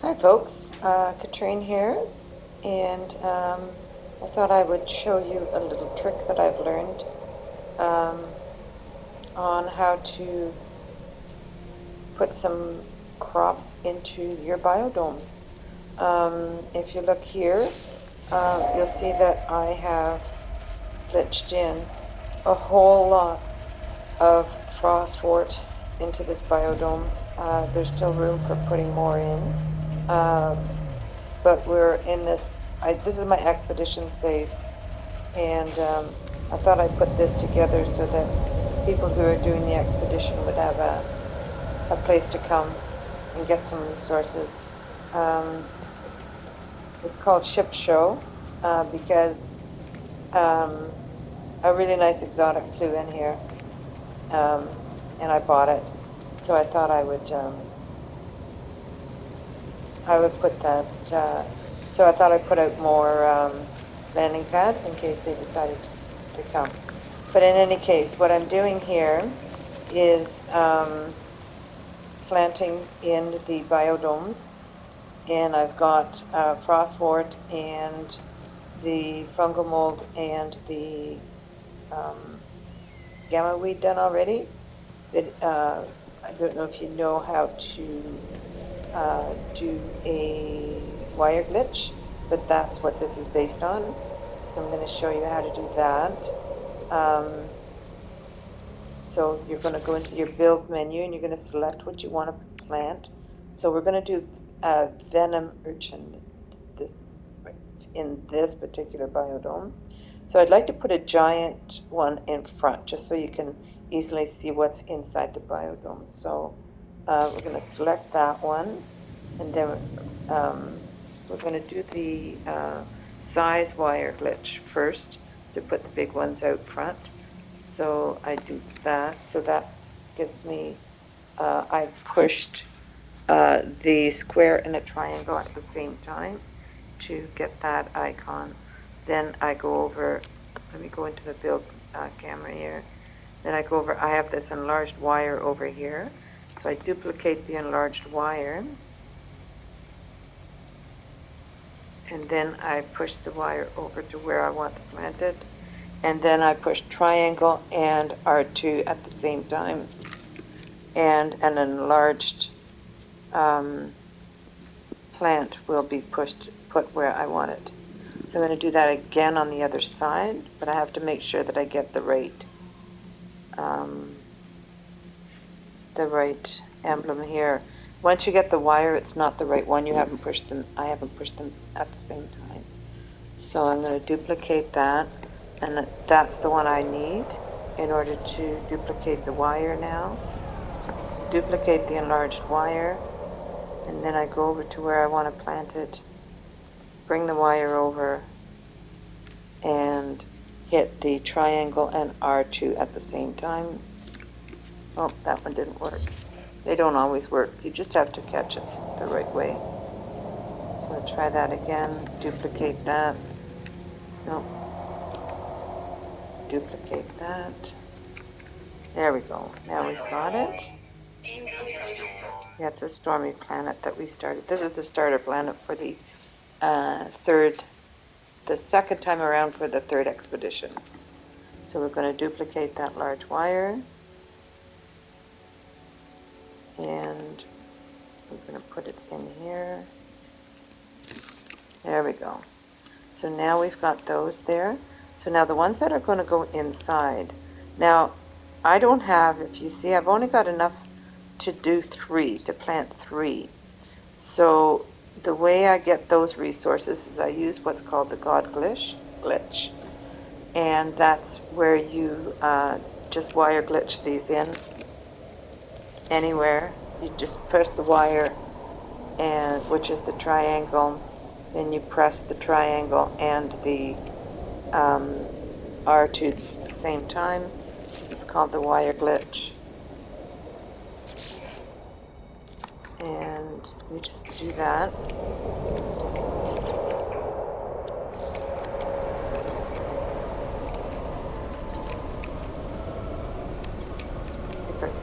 Hi folks, Katrine here, and I thought I would show you a little trick that I've learned on how to put some crops into your biodomes. If you look here, you'll see that I have glitched in a whole lot of frostwort into this biodome. There's still room for putting more in. But we're in this, this is my expedition save, and I thought I'd put this together so that people who are doing the expedition would have a place to come and get some resources. Um, it's called Ship Show because a really nice exotic flew in here, and I bought it, so I thought I would put that, so I thought I'd put out more landing pads in case they decided to come. But in any case, what I'm doing here is planting in the biodomes, and I've got frostwort and the fungal mold and the gamma weed done already. I don't know if you know how to do a wire glitch, but that's what this is based on. So I'm going to show you how to do that. So you're going to go into your build menu and you're going to select what you want to plant. So we're going to do venom urchin in this particular biodome. So I'd like to put a giant one in front just so you can easily see what's inside the biodome. So we're going to select that one, and then we're going to do the size wire glitch first to put the big ones out front. So I do that, so that gives me, I've pushed the square and the triangle at the same time to get that icon. Then I go over, let me go into the build camera here. Then I go over, I have this enlarged wire over here. So I duplicate the enlarged wire. And then I push the wire over to where I want to plant it. And then I push triangle and R2 at the same time. And an enlarged plant will be put where I want it. So I'm going to do that again on the other side, but I have to make sure that I get the right emblem here. Once you get the wire, it's not the right one. You haven't pushed them. I haven't pushed them at the same time. So I'm going to duplicate that, and that's the one I need in order to duplicate the wire now. So duplicate the enlarged wire, and then I go over to where I want to plant it, bring the wire over, and hit the triangle and R2 at the same time. Oh, that one didn't work. They don't always work. You just have to catch it the right way. So I'll try that again, duplicate that. No. Duplicate that. There we go. Now we've got it. Yeah, it's a stormy planet that we started. This is the starter planet for the second time around for the third expedition. So we're going to duplicate that large wire. And we're going to put it in here. There we go. So now we've got those there. So now the ones that are going to go inside. Now, I don't have, if you see, I've only got enough to do 3, to plant 3. So the way I get those resources is I use what's called the God glitch. And that's where you just wire glitch these in anywhere. You just press the wire, and which is the triangle, then you press the triangle and the R2 at the same time. This is called the wire glitch. And you just do that.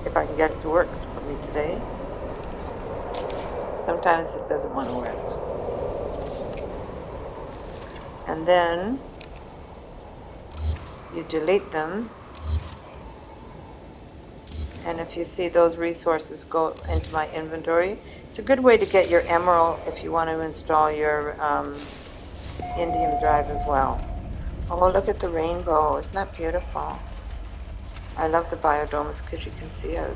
If I can get it to work for me today. So Sometimes it doesn't want to work. And then you delete them. And if you see those resources go into my inventory, it's a good way to get your emerald if you want to install your indium drive as well. Oh, look at the rainbow. Isn't that beautiful? I love the biodomes because you can see out.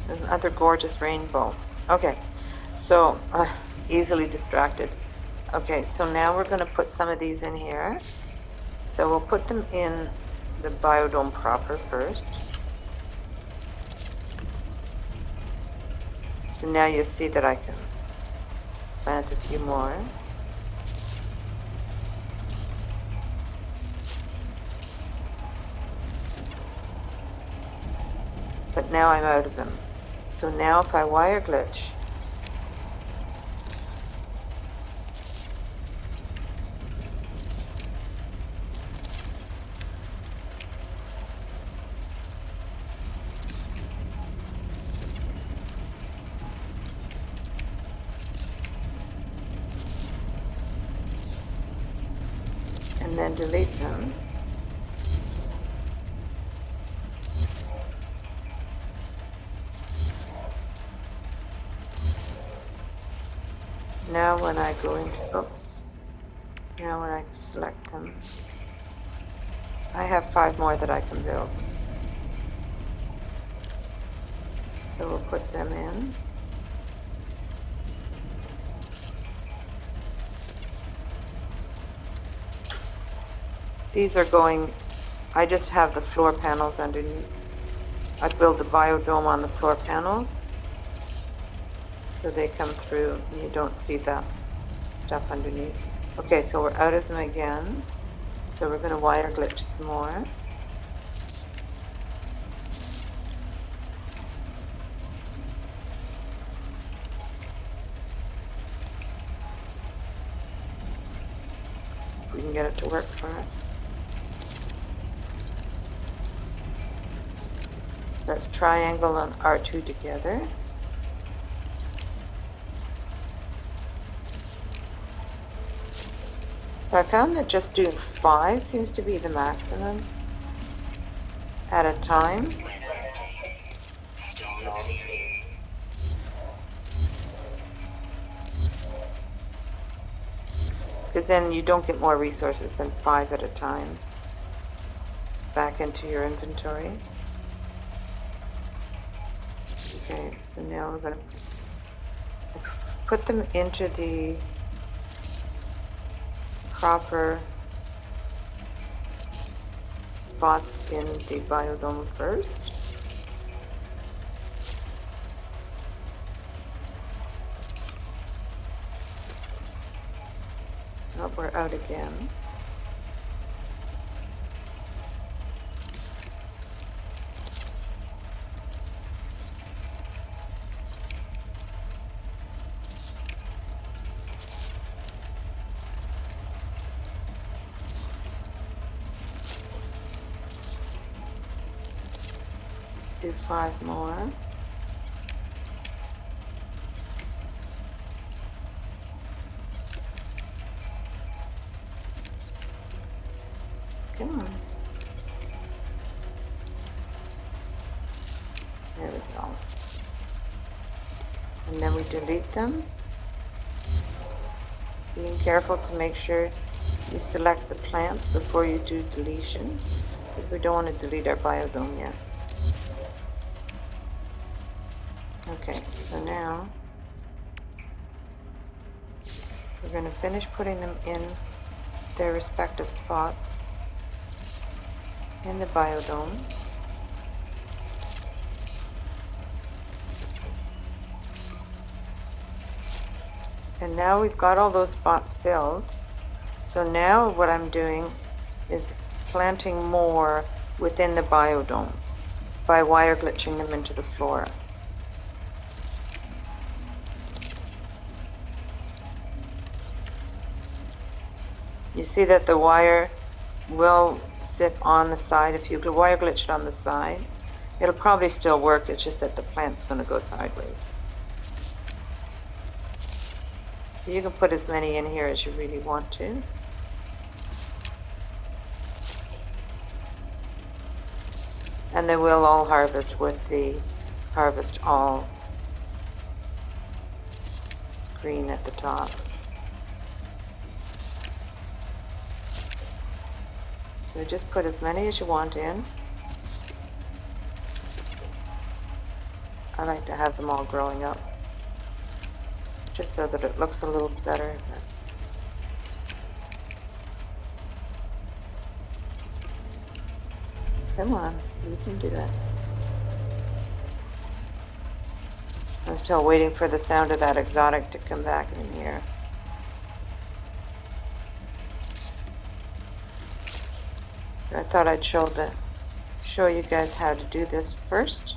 Another gorgeous rainbow. Okay, so easily distracted. Okay, so now we're going to put some of these in here. So we'll put them in the biodome proper first. So now you see that I can plant a few more. But now I'm out of them. So now if I wire glitch, and then delete them. Now when I go into, oops, now when I select them, I have 5 more that I can build. So we'll put them in. These are going, I just have the floor panels underneath. I build the biodome on the floor panels so they come through and you don't see the stuff underneath. Okay, so we're out of them again. So we're going to wire glitch some more. If we can get it to work for us. Let's triangle on R2 together. So I found that just doing 5 seems to be the maximum at a time. Because then you don't get more resources than 5 at a time back into your inventory. Okay, so now we're going to put them into the proper spots in the biodome first. Oh, we're out again. Do 5 more. Come on. There we go. And then we delete them. Being careful to make sure you select the plants before you do deletion, because we don't want to delete our biodome yet. Okay, so now we're going to finish putting them in their respective spots in the biodome. And now we've got all those spots filled. So now what I'm doing is planting more within the biodome by wire glitching them into the floor. You see that the wire will sit on the side. If you wire glitch it on the side, it'll probably still work. It's just that the plant's going to go sideways. So you can put as many in here as you really want to. And they will all harvest with the Harvest All screen at the top. So just put as many as you want in. I like to have them all growing up, just so that it looks a little better. Come on, you can do it. I'm still waiting for the sound of that exotic to come back in here. I thought I'd show you guys how to do this first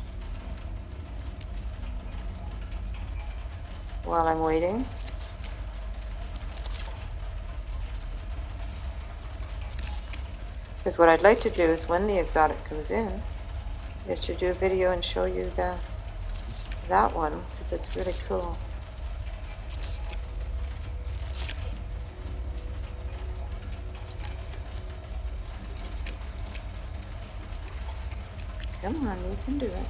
while I'm waiting. Because what I'd like to do is when the exotic comes in, is to do a video and show you that one, because it's really cool. Come on, you can do it.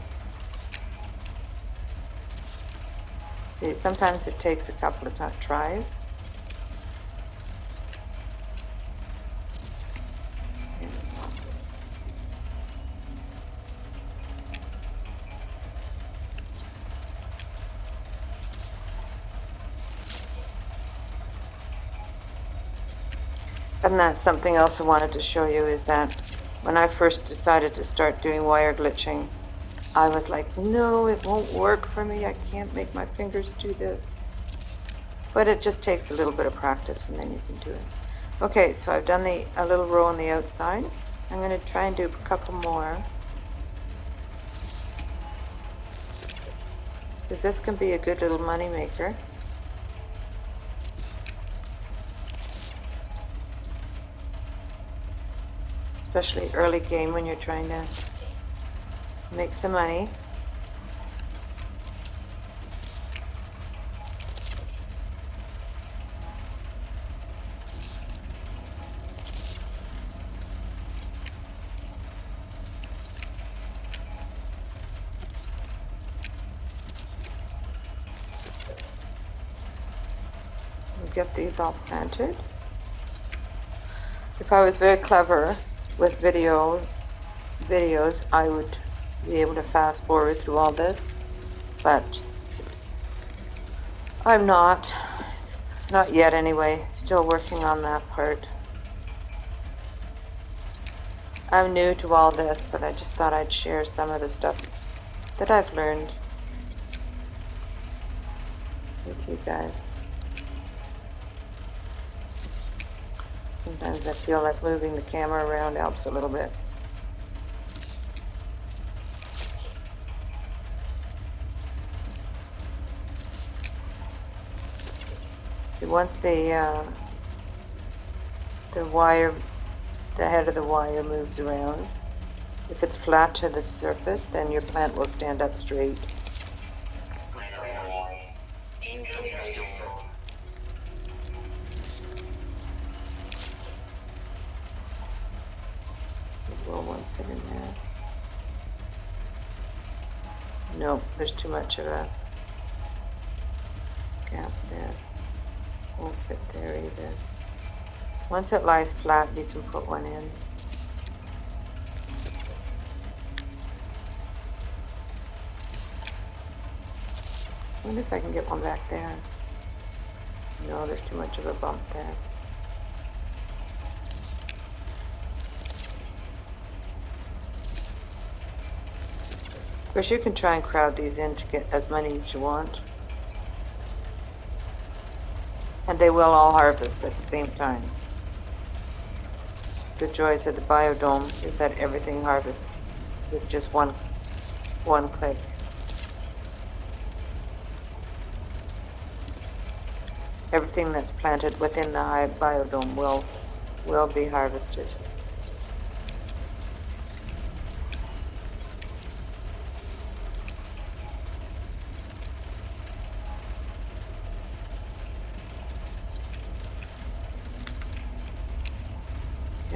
See, sometimes it takes a couple of tries. And that's something else I wanted to show you, is that when I first decided to start doing wire glitching, I was like, no, it won't work for me. I can't make my fingers do this. But it just takes a little bit of practice and then you can do it. Okay, so I've done a little row on the outside. I'm going to try and do a couple more, because this can be a good little money maker. Especially early game when you're trying to make some money. We'll get these all planted. If I was very clever with videos, I would be able to fast forward through all this, but I'm not yet anyway. Still working on that part. I'm new to all this, but I just thought I'd share some of the stuff that I've learned with you guys. Sometimes I feel like moving the camera around helps a little bit. Once the wire, the head of the wire moves around, if it's flat to the surface, then your plant will stand up straight. Incoming storm. Will one fit in there? Nope, there's too much of a gap there. Won't fit there either. Once it lies flat, you can put one in. I wonder if I can get one back there. No, there's too much of a bump there. Of course, you can try and crowd these in to get as many as you want. And they will all harvest at the same time. The joys of the biodome is that everything harvests with just one click. Everything that's planted within the biodome will be harvested.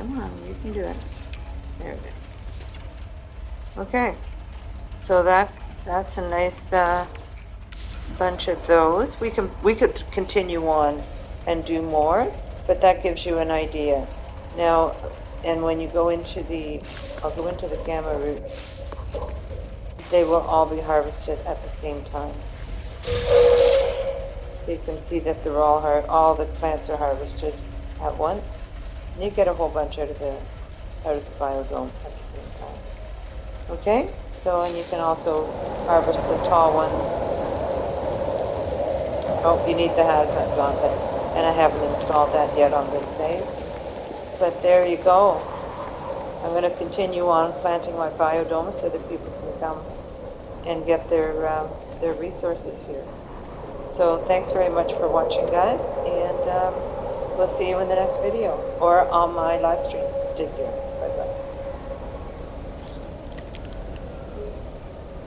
Come on, you can do it. There it is. Okay, so that's a nice bunch of those. We could continue on and do more, but that gives you an idea. Now, and when you go into I'll go into the gamma root, they will all be harvested at the same time. So you can see that they're all the plants are harvested at once. And you get a whole bunch out of the biodome at the same time. Okay, so and you can also harvest the tall ones. Oh, you need the hazmat gauntlet, and I haven't installed that yet on this save. But there you go. I'm going to continue on planting my biodome so that people can come and get their resources here. So thanks very much for watching, guys, and we'll see you in the next video or on my live stream. Take care. Bye-bye.